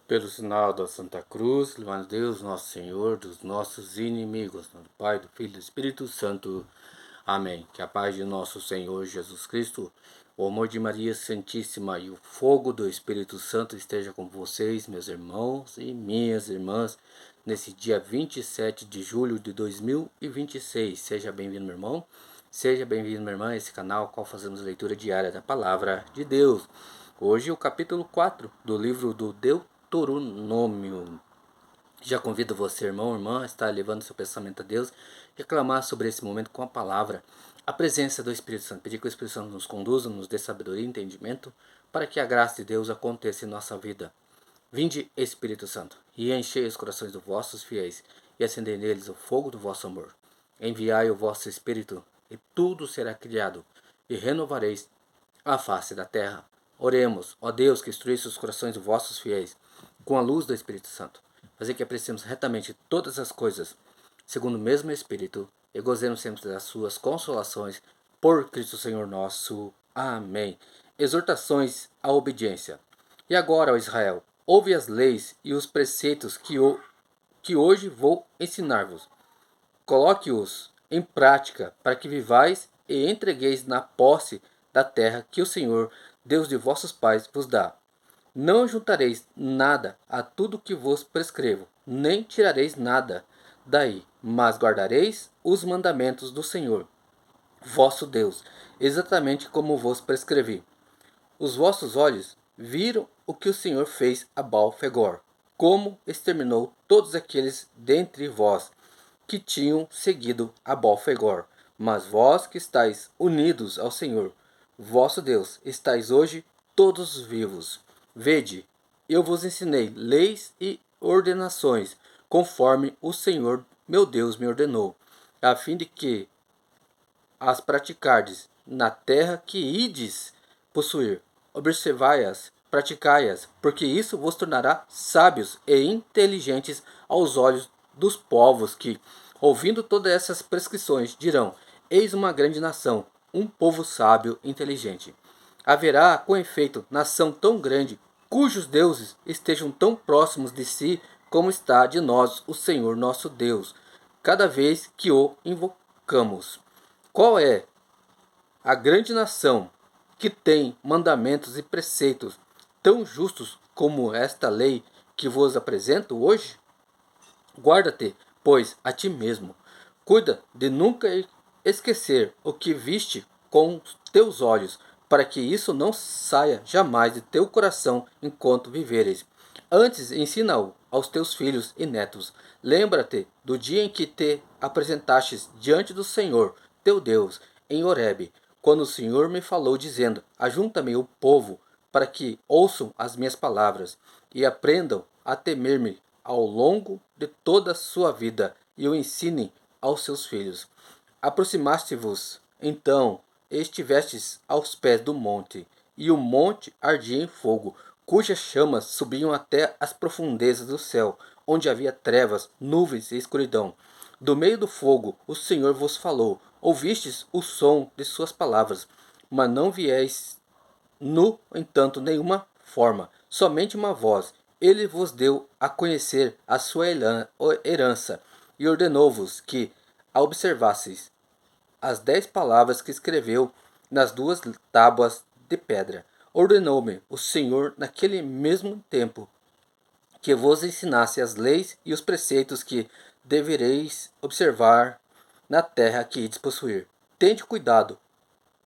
Pelo sinal da Santa Cruz, livrai Deus, nosso Senhor, dos nossos inimigos. Do Pai, do Filho e do Espírito Santo. Amém. Que a paz de nosso Senhor Jesus Cristo, o amor de Maria Santíssima e o fogo do Espírito Santo esteja com vocês, meus irmãos e minhas irmãs, nesse dia 27 de julho de 2026. Seja bem-vindo, meu irmão. Seja bem-vindo, minha irmã, a esse canal, qual fazemos leitura diária da Palavra de Deus. Hoje o capítulo 4 do livro do Deuteronômio. Já convido você, irmão, irmã, a estar levando seu pensamento a Deus e aclamar sobre esse momento com a palavra, a presença do Espírito Santo. Pedir que o Espírito Santo nos conduza, nos dê sabedoria e entendimento, para que a graça de Deus aconteça em nossa vida. Vinde, Espírito Santo, e enchei os corações dos vossos fiéis, e acendei neles o fogo do vosso amor. Enviai o vosso Espírito, e tudo será criado, e renovareis a face da terra. Oremos, ó Deus, que instruísse os corações dos vossos fiéis, com a luz do Espírito Santo. Fazer que apreciemos retamente todas as coisas, segundo o mesmo Espírito, e gozemos sempre das suas consolações, por Cristo Senhor nosso. Amém. Exortações à obediência. E agora, ó Israel, ouve as leis e os preceitos que hoje vou ensinar-vos. Coloque-os em prática para que vivais e entregueis na posse da terra que o Senhor, Deus de vossos pais, vos dá. Não juntareis nada a tudo que vos prescrevo, nem tirareis nada daí, mas guardareis os mandamentos do Senhor, vosso Deus, exatamente como vos prescrevi. Os vossos olhos viram o que o Senhor fez a Baal-Fegor, como exterminou todos aqueles dentre vós que tinham seguido a Baal-Fegor. Mas vós que estáis unidos ao Senhor, vosso Deus, estáis hoje todos vivos. Vede, eu vos ensinei leis e ordenações, conforme o Senhor meu Deus me ordenou, a fim de que as praticardes na terra que ides possuir. Observai-as, praticai-as, porque isso vos tornará sábios e inteligentes aos olhos dos povos que, ouvindo todas essas prescrições, dirão: Eis uma grande nação, um povo sábio e inteligente. Haverá, com efeito, nação tão grande, cujos deuses estejam tão próximos de si como está de nós o Senhor nosso Deus, cada vez que o invocamos. Qual é a grande nação que tem mandamentos e preceitos tão justos como esta lei que vos apresento hoje? Guarda-te, pois, a ti mesmo. Cuida de nunca esquecer o que viste com os teus olhos, para que isso não saia jamais de teu coração enquanto viveres. Antes, ensina-o aos teus filhos e netos. Lembra-te do dia em que te apresentastes diante do Senhor, teu Deus, em Horebe, quando o Senhor me falou, dizendo: Ajunta-me o povo, para que ouçam as minhas palavras e aprendam a temer-me ao longo de toda a sua vida e o ensinem aos seus filhos. Aproximaste-vos, então, e estivestes aos pés do monte, e o monte ardia em fogo, cujas chamas subiam até as profundezas do céu, onde havia trevas, nuvens e escuridão. Do meio do fogo o Senhor vos falou, ouvistes o som de suas palavras, mas não vieis no entanto nenhuma forma, somente uma voz. Ele vos deu a conhecer a sua herança, e ordenou-vos que a observasseis as 10 palavras que escreveu nas 2 tábuas de pedra. Ordenou-me o Senhor naquele mesmo tempo que vos ensinasse as leis e os preceitos que devereis observar na terra que ides possuir. Tende cuidado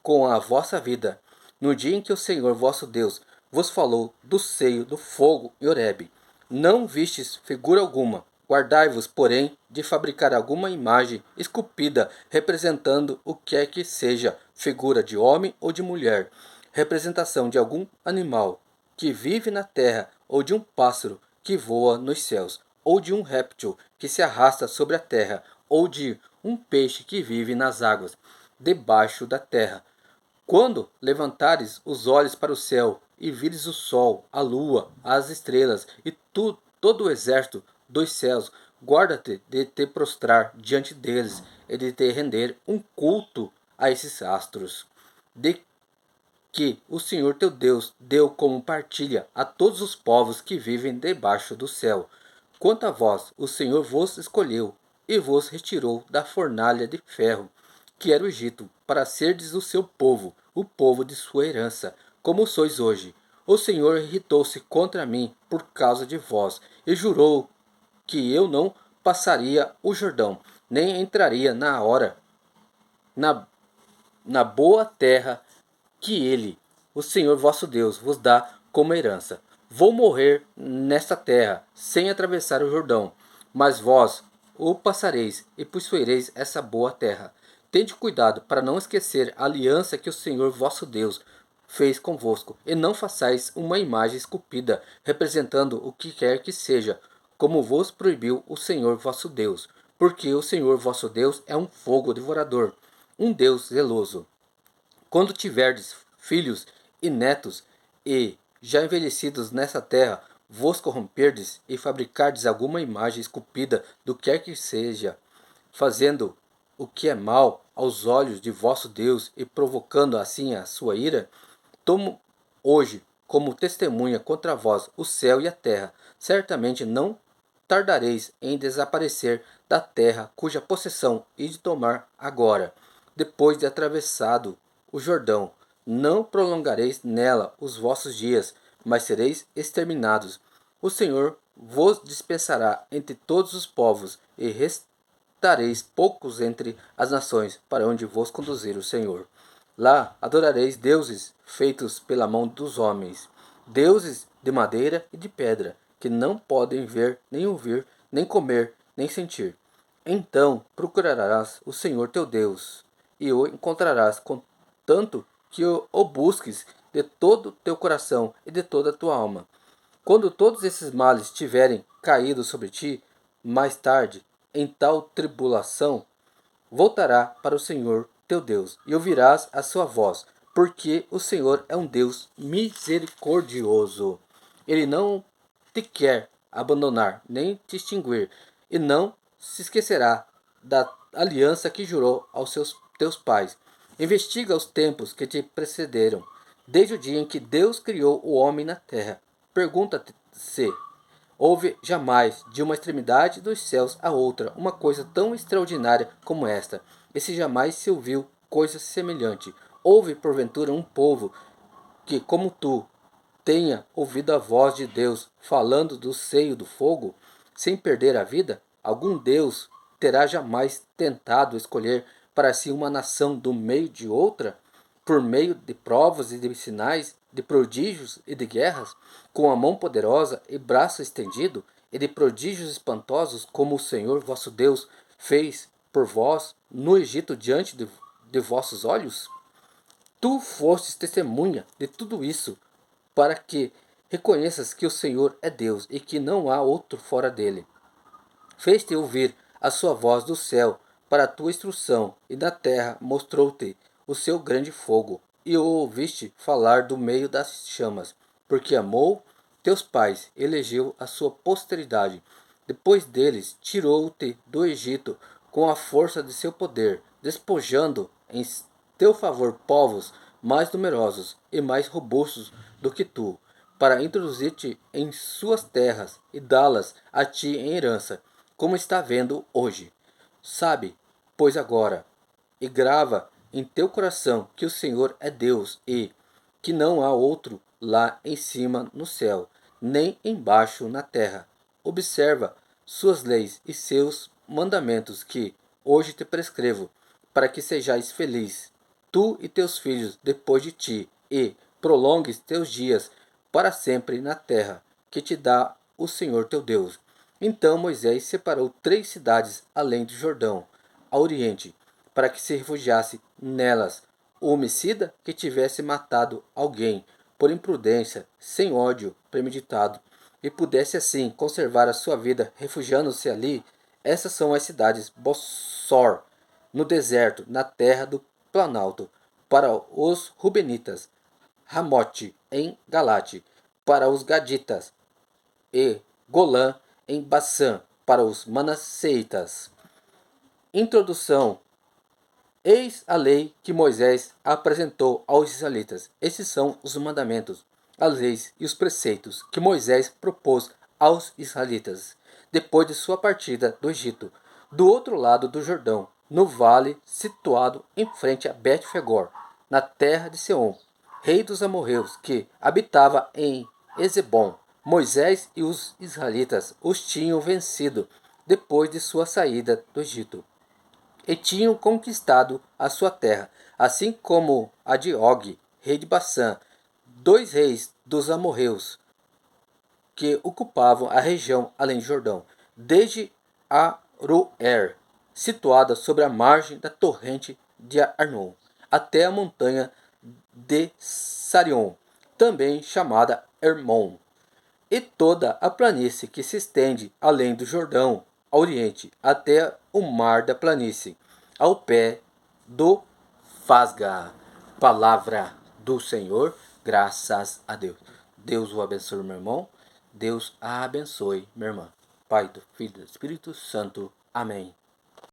com a vossa vida, no dia em que o Senhor vosso Deus vos falou do seio do fogo em Horebe. Não vistes figura alguma, guardai-vos, porém, de fabricar alguma imagem esculpida, representando o que é que seja, figura de homem ou de mulher, representação de algum animal que vive na terra, ou de um pássaro que voa nos céus, ou de um réptil que se arrasta sobre a terra, ou de um peixe que vive nas águas, debaixo da terra. Quando levantares os olhos para o céu e vires o sol, a lua, as estrelas e todo o exército dos céus, guarda-te de te prostrar diante deles e de te render um culto a esses astros. De que o Senhor teu Deus deu como partilha a todos os povos que vivem debaixo do céu. Quanto a vós, o Senhor vos escolheu e vos retirou da fornalha de ferro, que era o Egito, para serdes o seu povo, o povo de sua herança, como sois hoje. O Senhor irritou-se contra mim por causa de vós, e jurou que eu não passaria o Jordão, nem entraria na, na boa terra que ele, o Senhor vosso Deus, vos dá como herança. Vou morrer nesta terra, sem atravessar o Jordão, mas vós o passareis e possuireis essa boa terra. Tende cuidado para não esquecer a aliança que o Senhor vosso Deus fez convosco, e não façais uma imagem esculpida, representando o que quer que seja, como vos proibiu o Senhor vosso Deus, porque o Senhor vosso Deus é um fogo devorador, um Deus zeloso. Quando tiverdes filhos e netos, e já envelhecidos nessa terra, vos corromperdes e fabricardes alguma imagem esculpida do que quer que seja, fazendo o que é mal aos olhos de vosso Deus e provocando assim a sua ira, tomo hoje como testemunha contra vós o céu e a terra. Certamente não tardareis em desaparecer da terra cuja possessão e de tomar agora, depois de atravessado o Jordão. Não prolongareis nela os vossos dias, mas sereis exterminados. O Senhor vos dispensará entre todos os povos, e restareis poucos entre as nações, para onde vos conduzir o Senhor. Lá adorareis deuses feitos pela mão dos homens, deuses de madeira e de pedra, que não podem ver, nem ouvir, nem comer, nem sentir. Então procurarás o Senhor teu Deus, e o encontrarás, contanto que o busques de todo o teu coração e de toda a tua alma. Quando todos esses males tiverem caído sobre ti, mais tarde, em tal tribulação, voltará para o Senhor teu Deus, e ouvirás a sua voz, porque o Senhor é um Deus misericordioso. Ele não te quer abandonar, nem te extinguir, e não se esquecerá da aliança que jurou aos teus pais. Investiga os tempos que te precederam, desde o dia em que Deus criou o homem na terra. Pergunta-te se houve jamais, de uma extremidade dos céus à outra, uma coisa tão extraordinária como esta, e se jamais se ouviu coisa semelhante. Houve, porventura, um povo que, como tu, tenha ouvido a voz de Deus falando do seio do fogo, sem perder a vida? Algum Deus terá jamais tentado escolher para si uma nação do meio de outra, por meio de provas e de sinais, de prodígios e de guerras, com a mão poderosa e braço estendido, e de prodígios espantosos, como o Senhor vosso Deus fez por vós no Egito diante de vossos olhos? Tu fostes testemunha de tudo isso, para que reconheças que o Senhor é Deus e que não há outro fora dele. Fez-te ouvir a sua voz do céu para a tua instrução, e da terra mostrou-te o seu grande fogo, e o ouviste falar do meio das chamas, porque amou teus pais, elegeu a sua posteridade. Depois deles, tirou-te do Egito com a força de seu poder, despojando em teu favor povos mais numerosos e mais robustos do que tu, para introduzir-te em suas terras e dá-las a ti em herança, como está vendo hoje. Sabe, pois agora, e grava em teu coração que o Senhor é Deus e que não há outro lá em cima no céu, nem embaixo na terra. Observa suas leis e seus mandamentos que hoje te prescrevo, para que sejais feliz, tu e teus filhos depois de ti, e prolongues teus dias para sempre na terra que te dá o Senhor teu Deus. Então Moisés separou 3 cidades além do Jordão, ao oriente, para que se refugiasse nelas o homicida que tivesse matado alguém por imprudência, sem ódio premeditado, e pudesse assim conservar a sua vida refugiando-se ali. Essas são as cidades: Bossor, no deserto, na terra do Planalto, para os Rubenitas; Ramote, em Galate, para os Gaditas; e Golã, em Bassã, para os Manasseitas. Introdução Eis a lei que Moisés apresentou aos israelitas. Esses são os mandamentos, as leis e os preceitos que Moisés propôs aos israelitas, depois de sua partida do Egito, do outro lado do Jordão, no vale situado em frente a Bet-Fegor, na terra de Seom, rei dos amorreus, que habitava em Ezebom. Moisés e os israelitas os tinham vencido depois de sua saída do Egito e tinham conquistado a sua terra, assim como a de Og, rei de Bassã, dois reis dos amorreus que ocupavam a região além do Jordão, desde Aroer, situada sobre a margem da torrente de Arnon, até a montanha de Sarion, também chamada Hermon, e toda a planície que se estende além do Jordão, ao oriente, até o mar da planície, ao pé do Fasga. Palavra do Senhor, graças a Deus. Deus o abençoe, meu irmão. Deus a abençoe, minha irmã. Pai, do Filho e do Espírito Santo. Amém.